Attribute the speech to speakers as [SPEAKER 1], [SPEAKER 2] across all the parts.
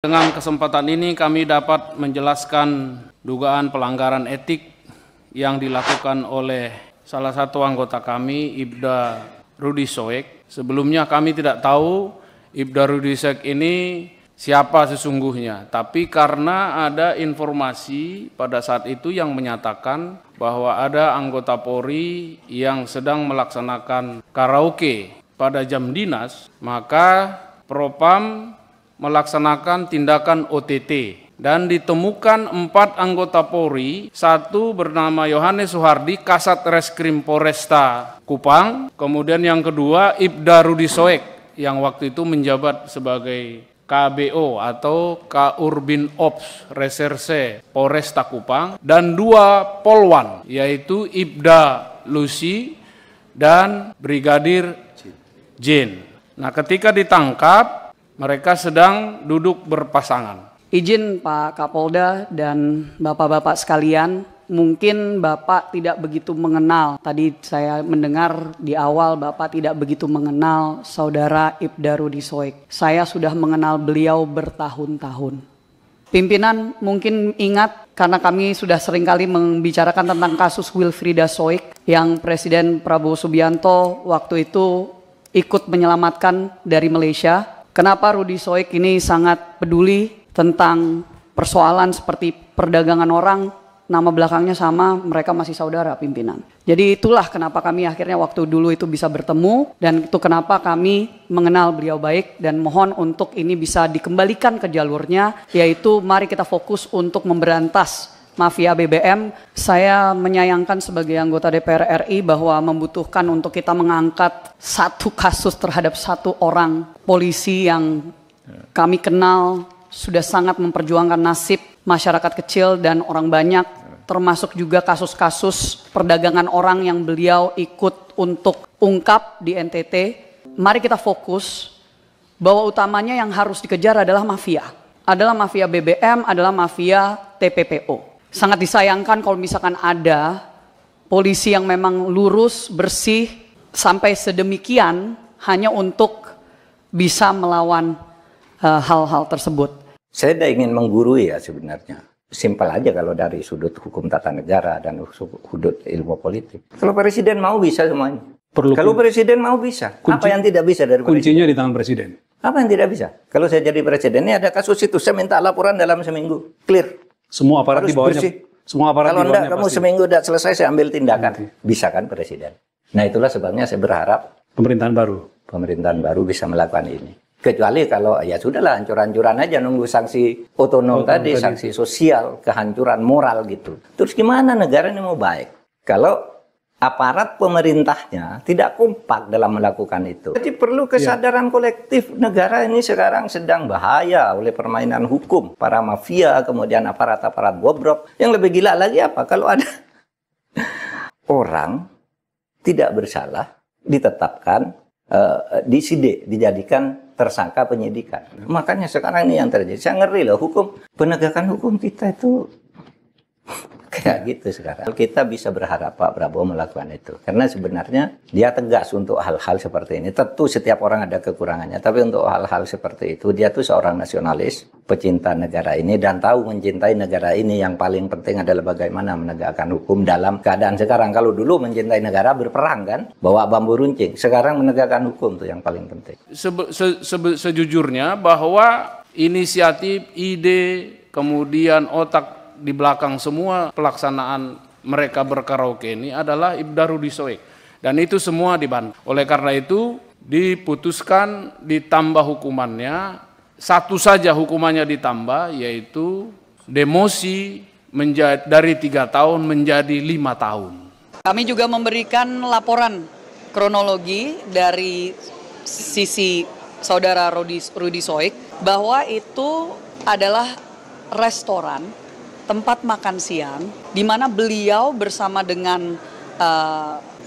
[SPEAKER 1] Dengan kesempatan ini kami dapat menjelaskan dugaan pelanggaran etik yang dilakukan oleh salah satu anggota kami, Ibda Rudi Soek. Sebelumnya kami tidak tahu Ibda Rudi Soek ini siapa sesungguhnya, tapi karena ada informasi pada saat itu yang menyatakan bahwa ada anggota Polri yang sedang melaksanakan karaoke pada jam dinas, maka Propam melaksanakan tindakan OTT dan ditemukan 4 anggota Polri, satu bernama Yohanes Suhardi, Kasat Reskrim Polresta Kupang, kemudian yang kedua Ibda Rudi Soek yang waktu itu menjabat sebagai KBO atau Kaurbin Ops Reserse Polresta Kupang, dan 2 Polwan yaitu Ibda Lucy dan Brigadir Jin. Nah, ketika ditangkap mereka sedang duduk berpasangan.
[SPEAKER 2] Izin Pak Kapolda dan Bapak-Bapak sekalian, mungkin Bapak tidak begitu mengenal. Tadi saya mendengar di awal Bapak tidak begitu mengenal Saudara Ibda Rudi Soek. Saya sudah mengenal beliau bertahun-tahun. Pimpinan mungkin ingat karena kami sudah seringkali membicarakan tentang kasus Wilfrida Soek yang Presiden Prabowo Subianto waktu itu ikut menyelamatkan dari Malaysia. Kenapa Rudi Soek ini sangat peduli tentang persoalan seperti perdagangan orang, nama belakangnya sama, mereka masih saudara pimpinan. Jadi itulah kenapa kami akhirnya waktu dulu itu bisa bertemu, dan itu kenapa kami mengenal beliau baik, dan mohon untuk ini bisa dikembalikan ke jalurnya, yaitu mari kita fokus untuk memberantas mafia BBM. Saya menyayangkan sebagai anggota DPR RI bahwa membutuhkan untuk kita mengangkat satu kasus terhadap satu orang polisi yang kami kenal sudah sangat memperjuangkan nasib masyarakat kecil dan orang banyak, termasuk juga kasus-kasus perdagangan orang yang beliau ikut untuk ungkap di NTT. Mari kita fokus bahwa utamanya yang harus dikejar adalah mafia BBM, adalah mafia TPPO. Sangat disayangkan kalau misalkan ada polisi yang memang lurus, bersih, sampai sedemikian hanya untuk bisa melawan hal-hal tersebut.
[SPEAKER 3] Saya tidak ingin menggurui ya sebenarnya. Simpel aja kalau dari sudut hukum tata negara dan sudut ilmu politik. Kalau presiden mau bisa semuanya. Kalau presiden mau bisa. Apa yang tidak bisa dari
[SPEAKER 4] kuncinya
[SPEAKER 3] presiden?
[SPEAKER 4] di tangan presiden.
[SPEAKER 3] Apa yang tidak bisa? Kalau saya jadi presiden, ini ada kasus itu, saya minta laporan dalam seminggu. Clear.
[SPEAKER 4] Semua aparat di bawahnya. Semua aparat
[SPEAKER 3] kalau
[SPEAKER 4] di bawahnya
[SPEAKER 3] enggak, kamu
[SPEAKER 4] pasti.
[SPEAKER 3] seminggu tidak selesai, saya ambil tindakan. Bisa kan presiden? Nah, itulah sebabnya saya berharap pemerintahan baru bisa melakukan ini. Kecuali kalau ya sudahlah, hancur-hancuran aja nunggu sanksi otonom tadi, sanksi sosial, kehancuran moral gitu. Terus gimana negara ini mau baik? Kalau aparat pemerintahnya tidak kompak dalam melakukan itu. Jadi perlu kesadaran kolektif. Negara ini sekarang sedang bahaya oleh permainan hukum. Para mafia, kemudian aparat-aparat bobrok. Yang lebih gila lagi apa? Kalau ada orang tidak bersalah, ditetapkan, disidik, dijadikan tersangka penyidikan. Makanya sekarang ini yang terjadi. Saya ngeri loh, penegakan hukum kita itu kayak gitu sekarang. Kita bisa berharap Pak Prabowo melakukan itu. Karena sebenarnya dia tegas untuk hal-hal seperti ini. Tentu setiap orang ada kekurangannya. Tapi untuk hal-hal seperti itu, dia tuh seorang nasionalis, pecinta negara ini, dan tahu mencintai negara ini. Yang paling penting adalah bagaimana menegakkan hukum dalam keadaan sekarang. Kalau dulu mencintai negara berperang kan, bawa bambu runcing. Sekarang menegakkan hukum tuh yang paling penting.
[SPEAKER 1] Sejujurnya bahwa inisiatif, ide, kemudian otak di belakang semua pelaksanaan mereka berkaraoke ini adalah Ibda Rudi Soek. Dan itu semua dibantu. Oleh karena itu diputuskan ditambah hukumannya. Satu saja hukumannya ditambah, yaitu demosi dari 3 tahun menjadi 5 tahun.
[SPEAKER 2] Kami juga memberikan laporan kronologi dari sisi Saudara Rudi Soek bahwa itu adalah restoran, tempat makan siang, di mana beliau bersama dengan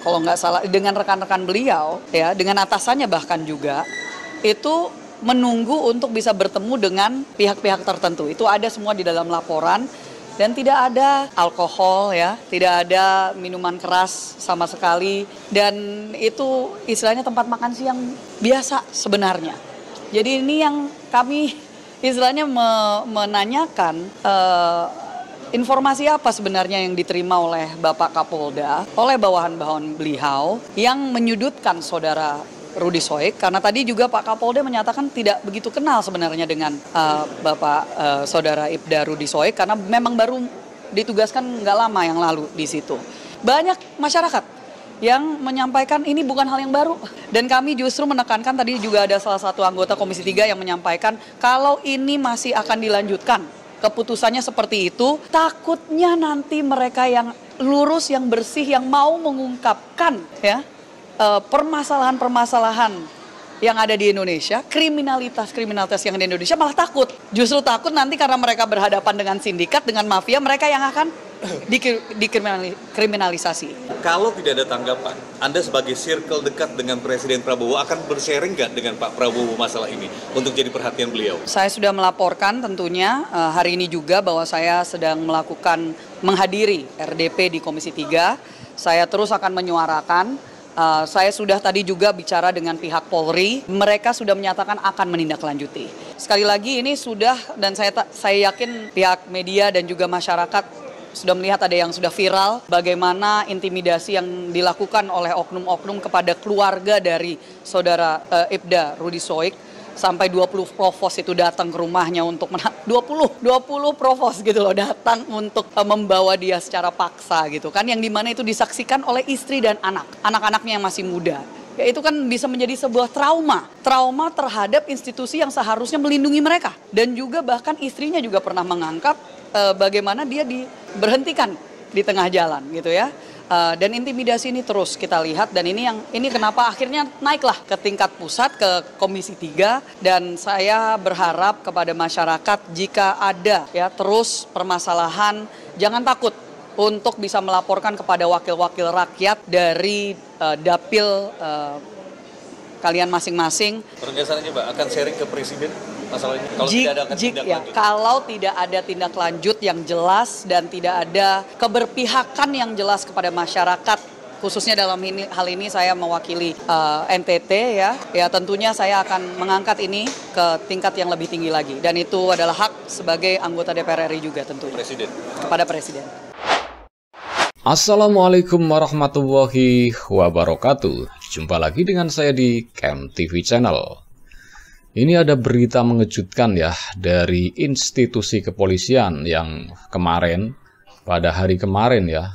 [SPEAKER 2] kalau nggak salah dengan rekan-rekan beliau, ya, dengan atasannya bahkan juga, itu menunggu untuk bisa bertemu dengan pihak-pihak tertentu. Itu ada semua di dalam laporan, dan tidak ada alkohol, ya, tidak ada minuman keras sama sekali, dan itu istilahnya tempat makan siang biasa sebenarnya. Jadi ini yang kami istilahnya menanyakan informasi apa sebenarnya yang diterima oleh Bapak Kapolda, oleh bawahan-bawahan beliau yang menyudutkan saudara Rudy Soik, karena tadi juga Pak Kapolda menyatakan tidak begitu kenal sebenarnya dengan Bapak saudara Ibda Rudy Soik karena memang baru ditugaskan nggak lama yang lalu di situ. Banyak masyarakat yang menyampaikan ini bukan hal yang baru. Dan kami justru menekankan, tadi juga ada salah satu anggota Komisi 3 yang menyampaikan kalau ini masih akan dilanjutkan, keputusannya seperti itu, takutnya nanti mereka yang lurus, yang bersih, yang mau mengungkapkan ya permasalahan-permasalahan yang ada di Indonesia, kriminalitas yang ada di Indonesia malah takut. Justru takut nanti karena mereka berhadapan dengan sindikat, dengan mafia, mereka yang akan dikriminalisasi.
[SPEAKER 5] Kalau tidak ada tanggapan, Anda sebagai circle dekat dengan Presiden Prabowo akan bersharing nggak dengan Pak Prabowo masalah ini untuk jadi perhatian beliau? Saya
[SPEAKER 2] sudah melaporkan tentunya hari ini juga bahwa saya sedang melakukan menghadiri RDP di Komisi 3. Saya terus akan menyuarakan. Saya sudah tadi juga bicara dengan pihak Polri, mereka sudah menyatakan akan menindaklanjuti. Sekali lagi ini sudah, dan saya yakin pihak media dan juga masyarakat sudah melihat ada yang sudah viral, bagaimana intimidasi yang dilakukan oleh oknum-oknum kepada keluarga dari saudara Ibda Rudy Soik. Sampai 20 provos itu datang ke rumahnya untuk 20 provos gitu loh datang untuk membawa dia secara paksa gitu kan, yang dimana itu disaksikan oleh istri dan anak-anaknya yang masih muda. Ya itu kan bisa menjadi sebuah trauma terhadap institusi yang seharusnya melindungi mereka. Dan juga bahkan istrinya juga pernah mengangkat bagaimana dia diberhentikan di tengah jalan gitu ya. Dan intimidasi ini terus kita lihat, dan ini kenapa akhirnya naiklah ke tingkat pusat, ke Komisi 3, dan saya berharap kepada masyarakat jika ada ya terus permasalahan, jangan takut untuk bisa melaporkan kepada wakil-wakil rakyat dari dapil kalian masing-masing.
[SPEAKER 5] Penegasannya Mbak akan sharing ke Presiden masalah ini
[SPEAKER 2] kalau tidak ada tindak lanjut yang jelas dan tidak ada keberpihakan yang jelas kepada masyarakat, khususnya dalam hal ini saya mewakili NTT ya tentunya saya akan mengangkat ini ke tingkat yang lebih tinggi lagi, dan itu adalah hak sebagai anggota DPR RI juga tentunya kepada Presiden.
[SPEAKER 6] Assalamualaikum warahmatullahi wabarakatuh. Jumpa lagi dengan saya di Camp TV Channel. Ini ada berita mengejutkan ya dari institusi kepolisian yang kemarin, pada hari kemarin ya,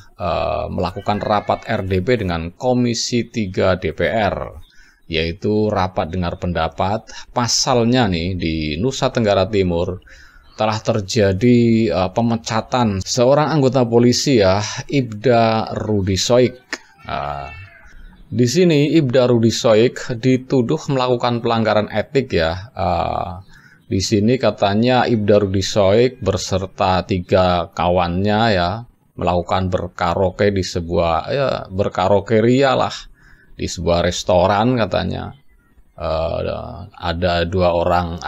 [SPEAKER 6] melakukan rapat RDP dengan Komisi 3 DPR, yaitu rapat dengar pendapat. Pasalnya nih di Nusa Tenggara Timur telah terjadi pemecatan seorang anggota polisi ya, Ibda Rudy Soik. Di sini Ibda Rudy Soik dituduh melakukan pelanggaran etik ya. Di sini katanya Ibda Rudy Soik beserta 3 kawannya ya melakukan berkaraoke di sebuah berkaraoke ria lah di sebuah restoran katanya. Ada dua orang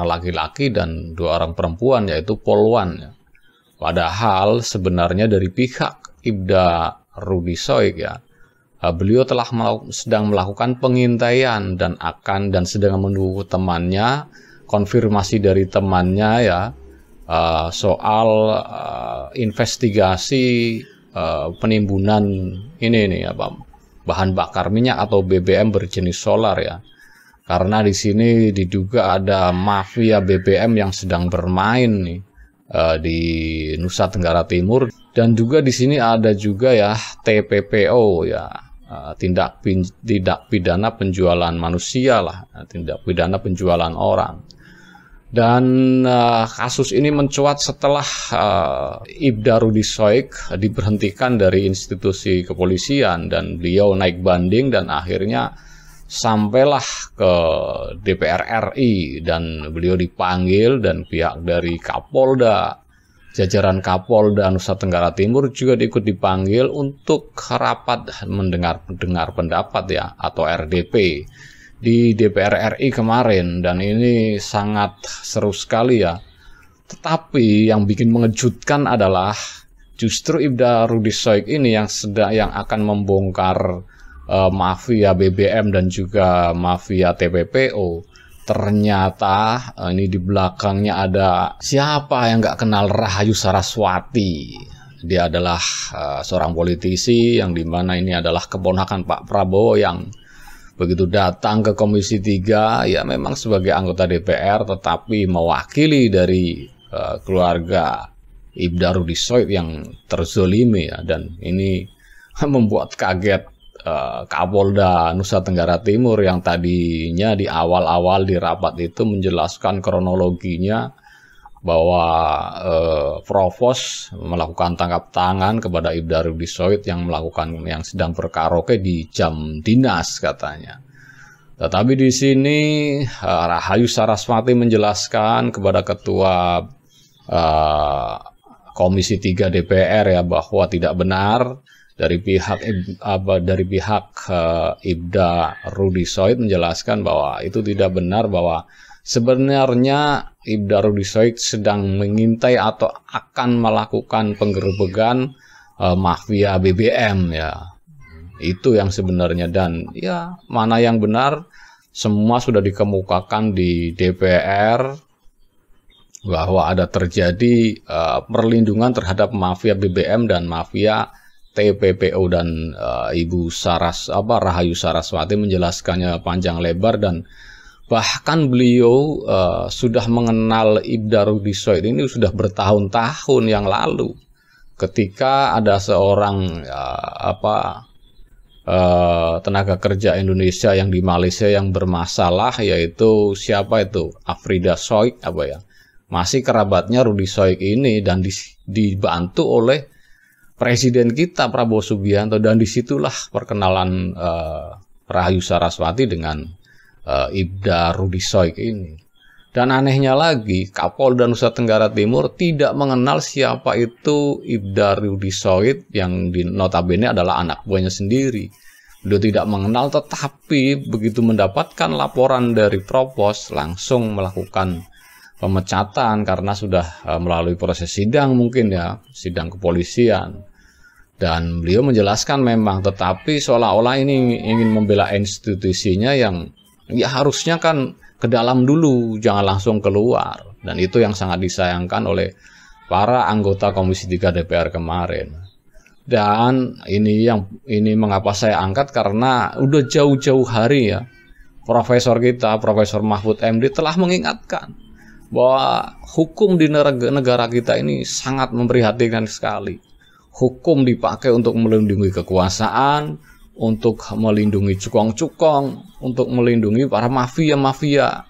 [SPEAKER 6] laki-laki dan 2 orang perempuan, yaitu polwan ya. Padahal sebenarnya dari pihak Ibda Rudy Soik ya, beliau telah sedang melakukan pengintaian dan sedang menunggu temannya, konfirmasi dari temannya ya soal investigasi penimbunan bahan bakar minyak atau BBM berjenis solar ya. Karena di sini diduga ada mafia BBM yang sedang bermain nih di Nusa Tenggara Timur, dan juga di sini ada juga ya TPPO ya, tindak pidana penjualan manusia lah, tindak pidana penjualan orang. Dan kasus ini mencuat setelah Ibda Rudy Soik diberhentikan dari institusi kepolisian dan beliau naik banding, dan akhirnya sampailah ke DPR RI dan beliau dipanggil, dan pihak dari Kapolda, jajaran Kapolda Nusa Tenggara Timur juga ikut dipanggil untuk rapat mendengar pendapat ya atau RDP di DPR RI kemarin, dan ini sangat seru sekali ya. Tetapi yang bikin mengejutkan adalah justru Ibda Rudy Soik ini yang akan membongkar mafia BBM dan juga mafia TPPO. ternyata ini di belakangnya ada siapa yang nggak kenal Rahayu Saraswati. Dia adalah seorang politisi yang dimana ini adalah keponakan Pak Prabowo yang begitu datang ke Komisi 3 ya memang sebagai anggota DPR tetapi mewakili dari keluarga Ibda Rudisoid yang terzolimi ya, dan ini membuat kaget Kapolda Nusa Tenggara Timur yang tadinya di awal-awal di rapat itu menjelaskan kronologinya bahwa Provos melakukan tangkap tangan kepada Ibda Rudisoid yang sedang berkaraoke di jam dinas katanya. Tetapi di sini Rahayu Saraswati menjelaskan kepada ketua Komisi 3 DPR ya bahwa tidak benar dari pihak Ibda Rudisoid menjelaskan bahwa itu tidak benar, bahwa sebenarnya Ibda Rudisoid sedang mengintai atau akan melakukan penggerebekan mafia BBM ya. Itu yang sebenarnya, dan ya mana yang benar semua sudah dikemukakan di DPR bahwa ada terjadi perlindungan terhadap mafia BBM dan mafia TPPO, dan Ibu Rahayu Saraswati menjelaskannya panjang lebar, dan bahkan beliau sudah mengenal Ibda Rudisoid ini sudah bertahun-tahun yang lalu ketika ada seorang tenaga kerja Indonesia yang di Malaysia yang bermasalah, yaitu siapa itu, Afrida Soik masih kerabatnya Rudisoid ini, dan dibantu oleh Presiden kita Prabowo Subianto, dan disitulah perkenalan Rahayu Saraswati dengan Ibda Rudisoid ini. Dan anehnya lagi, Kapolda Nusa Tenggara Timur tidak mengenal siapa itu Ibda Rudisoid yang notabene adalah anak buahnya sendiri. Beliau tidak mengenal, tetapi begitu mendapatkan laporan dari Provos langsung melakukan pemecatan karena sudah melalui proses sidang, mungkin ya, sidang kepolisian. Dan beliau menjelaskan memang, tetapi seolah-olah ini ingin membela institusinya yang ya harusnya kan ke dalam dulu, jangan langsung keluar. Dan itu yang sangat disayangkan oleh para anggota Komisi 3 DPR kemarin. Dan ini mengapa saya angkat, karena udah jauh-jauh hari ya, Profesor Mahfud MD telah mengingatkan bahwa hukum di negara kita ini sangat memprihatinkan sekali. Hukum dipakai untuk melindungi kekuasaan, untuk melindungi cukong-cukong, untuk melindungi para mafia-mafia.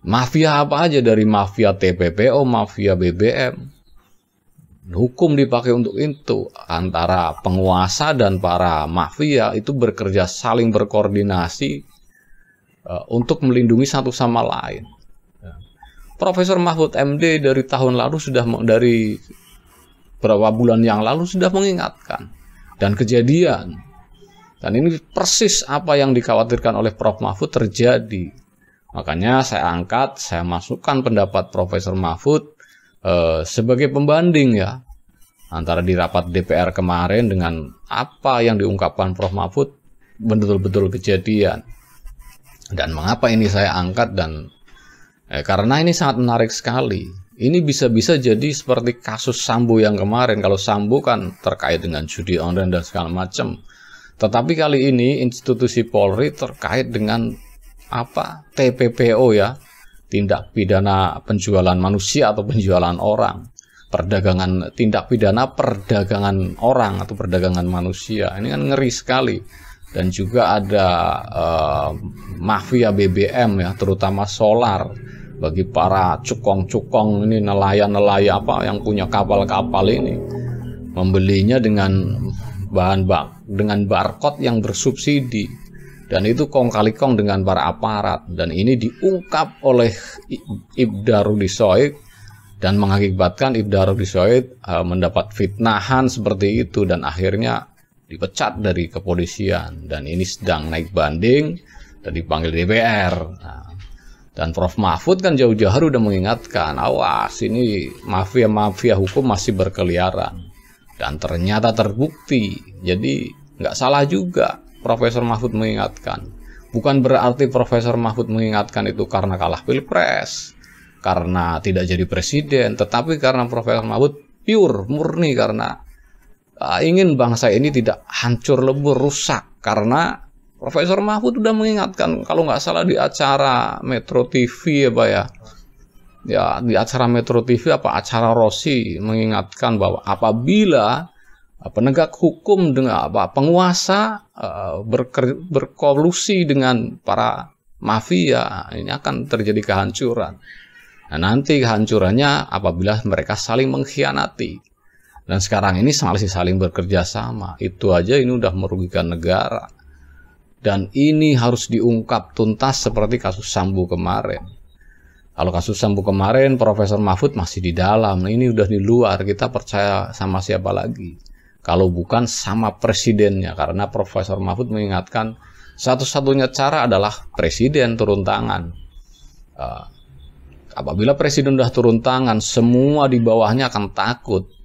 [SPEAKER 6] Mafia apa aja, dari mafia TPPO, mafia BBM. Hukum dipakai untuk itu. Antara penguasa dan para mafia itu bekerja, saling berkoordinasi untuk melindungi satu sama lain. Profesor Mahfud MD dari tahun lalu dari beberapa bulan yang lalu sudah mengingatkan, dan kejadian. Dan ini persis apa yang dikhawatirkan oleh Prof. Mahfud terjadi. Makanya saya masukkan pendapat Profesor Mahfud sebagai pembanding ya, antara di rapat DPR kemarin dengan apa yang diungkapkan Prof. Mahfud betul-betul kejadian. Dan mengapa ini saya angkat, dan karena ini sangat menarik sekali. Ini bisa-bisa jadi seperti kasus Sambo yang kemarin. Kalau Sambo kan terkait dengan judi online dan segala macam. Tetapi kali ini institusi Polri terkait dengan TPPO ya, tindak pidana penjualan manusia atau penjualan orang, tindak pidana perdagangan orang atau perdagangan manusia. Ini kan ngeri sekali. Dan juga ada mafia BBM ya, terutama solar, bagi para cukong-cukong ini, nelayan-nelayan yang punya kapal-kapal ini, membelinya dengan dengan barcode yang bersubsidi, dan itu kong kali kong dengan para aparat. Dan ini diungkap oleh Ibda Rudisoid dan mengakibatkan Ibda Rudisoid mendapat fitnahan seperti itu, dan akhirnya dipecat dari kepolisian, dan ini sedang naik banding dan dipanggil DPR. Dan Prof. Mahfud kan jauh-jauh udah mengingatkan, awas ini mafia-mafia hukum masih berkeliaran. Dan ternyata terbukti. Jadi nggak salah juga Profesor Mahfud mengingatkan Bukan berarti Profesor Mahfud mengingatkan itu karena kalah pilpres, karena tidak jadi presiden, tetapi karena Profesor Mahfud pure, murni karena ingin bangsa ini tidak hancur lebur, rusak. Karena Profesor Mahfud sudah mengingatkan, kalau nggak salah di acara Metro TV ya Pak ya, di acara Metro TV acara Rossi mengingatkan bahwa apabila penegak hukum dengan penguasa berkolusi dengan para mafia, ini akan terjadi kehancuran. Nah, nanti kehancurannya apabila mereka saling mengkhianati. Dan sekarang ini masih saling bekerja sama. Itu aja ini udah merugikan negara. Dan ini harus diungkap tuntas seperti kasus Sambo kemarin. Kalau kasus Sambo kemarin Profesor Mahfud masih di dalam, ini udah di luar, kita percaya sama siapa lagi? Kalau bukan sama presidennya, karena Profesor Mahfud mengingatkan satu-satunya cara adalah presiden turun tangan. Apabila presiden sudah turun tangan, semua di bawahnya akan takut.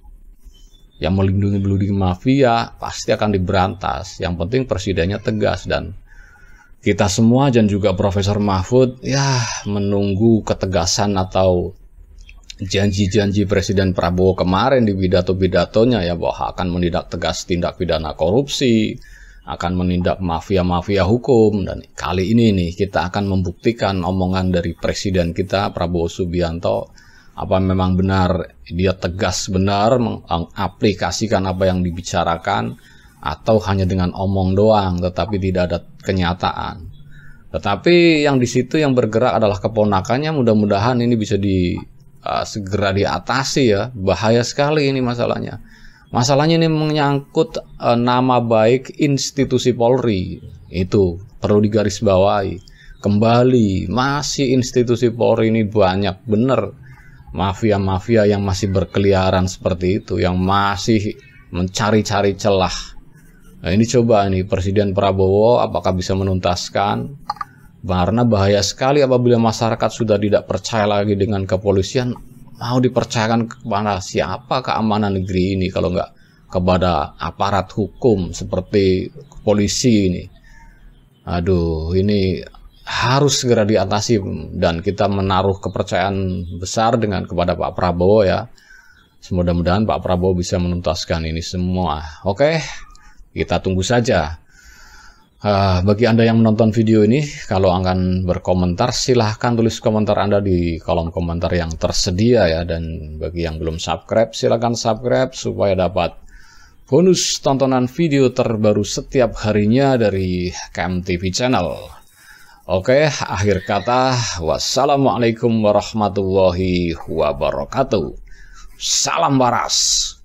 [SPEAKER 6] Yang melindungi mafia pasti akan diberantas. Yang penting presidennya tegas, dan kita semua dan juga Profesor Mahfud ya menunggu ketegasan atau janji-janji Presiden Prabowo kemarin di pidato-pidatonya ya, bahwa akan menindak tegas tindak pidana korupsi, akan menindak mafia-mafia hukum. Dan kali ini nih kita akan membuktikan omongan dari Presiden kita Prabowo Subianto, apa memang benar dia tegas benar mengaplikasikan apa yang dibicarakan, atau hanya dengan omong doang tetapi tidak ada kenyataan. Tetapi yang di situ yang bergerak adalah keponakannya, mudah-mudahan ini bisa segera diatasi ya. Bahaya sekali ini masalahnya. Masalahnya ini menyangkut nama baik institusi Polri. Itu perlu digarisbawahi. Kembali, masih institusi Polri ini banyak bener mafia-mafia yang masih berkeliaran seperti itu, yang masih mencari-cari celah. Nah, ini coba nih Presiden Prabowo apakah bisa menuntaskan? Karena bahaya sekali apabila masyarakat sudah tidak percaya lagi dengan kepolisian, mau dipercayakan kepada siapa keamanan negeri ini kalau nggak kepada aparat hukum seperti polisi ini. Aduh, ini harus segera diatasi, dan kita menaruh kepercayaan besar kepada Pak Prabowo ya. Mudah-mudahan Pak Prabowo bisa menuntaskan ini semua. Oke, kita tunggu saja. Bagi Anda yang menonton video ini, kalau akan berkomentar, silahkan tulis komentar Anda di kolom komentar yang tersedia ya. Dan bagi yang belum subscribe, silahkan subscribe supaya dapat bonus tontonan video terbaru setiap harinya dari KMTV Channel. Oke, akhir kata, wassalamualaikum warahmatullahi wabarakatuh. Salam waras.